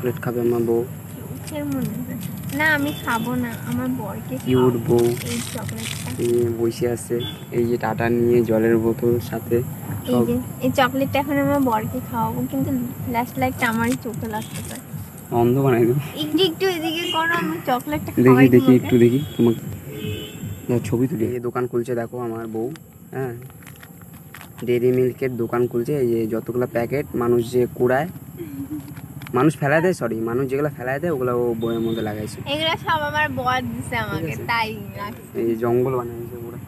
Chocolate খাবে আমার বউ। না আমি খাবো না, আমার বরকে কিউট বউ এই চকলেটটা বসে আছে, এই যে টাটা নিয়ে জলের বোতল সাথে এই যে এই চকলেটটা এখন আমার বরকে খাওয়াবো, কিন্তু ফ্ল্যাশ লাইটটা আমারই চোখে লাগতেছে। অন্ধ বানাই দেবো। একটু একটু এদিকে করো, আমি চকলেটটা দেখি খাওয়াই দেখি তোমাকে। একটু দেখি তোমাকে ছবি তুলি। এই দোকান খুলছে দেখো আমার বউ, হ্যাঁ ডেইরি মিল্কের দোকান খুলছে। এই যে যতগুলো প্যাকেট মানুষ যে কুড়ায়, মানুষ ফেলায় দেয়, সরি মানুষ যেগুলো ফেলায় দেয় ওগুলো ও বইয়ের মধ্যে লাগাইছে। এগুলো সব আমার বর দিছে আমাকে, তাই এই জঙ্গল বানাইছে পুরো,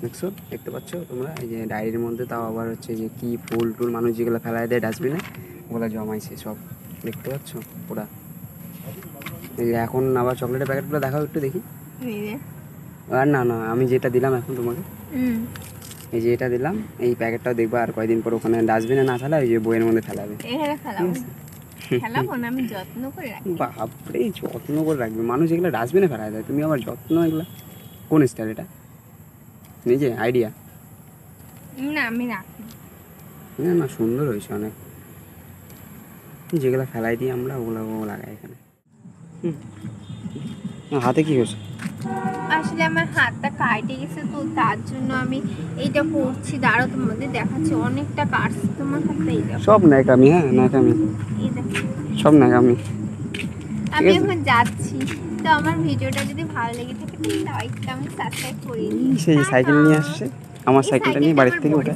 দেখছো দেখতে পাচ্ছ তোমরা? এই যে ডায়েরির মধ্যে, তাও আবার হচ্ছে যে কি ফুল টুল মানুষ যেগুলো ফেলায় দেয় ডাস্টবিনে, ওগুলো জমাইছে সব, দেখতে পাচ্ছ পুরা। এই যে এখন আবার চকলেটের প্যাকেটগুলো দেখাও একটু দেখি। আর না না, আমি যেটা দিলাম এখন তোমাকে, এই যে এটা দিলাম, এই প্যাকেটটাও দেখবা আর কয়দিন পর ওখানে ডাস্টবিনে না ফেলা, ওই যে বইয়ের মধ্যে ফেলাবে। আমি যত্ন করে রাখি। বাপরে যত্ন করে রাখবে মানুষ, এগুলো ডাস্টবিনে ফেলায় দেয়, তুমি আবার যত্ন, এগুলো কোন স্টাইল এটা? নিজে আইডিয়া? না আমি রাখি না না, সুন্দর হয়েছে অনেক। যেগুলো ফেলাই দিই আমরা ওগুলো লাগাই এখানে। হাতে কি হয়েছে? আসলে আমার হাতটা কাটে গেছে, তো তার জন্য আমি এইটা করছি। দাঁড়াও তোমাদের দেখাচ্ছি, অনেকটা কাটছে তোমার হাতটা। এই দেখো সব ন্যাকামি, হ্যাঁ ন্যাকামি, এই দেখো সব ন্যাকামি। আমি এখন যাচ্ছি। তো আমার ভিডিওটা যদি ভালো লেগে থাকে তাহলে লাইকটা আমি সাবস্ক্রাইব করে দিই। সেই সাইকেল নিয়ে আসছে, আমার সাইকেলটা নিয়ে বাড়ির থেকে উঠে।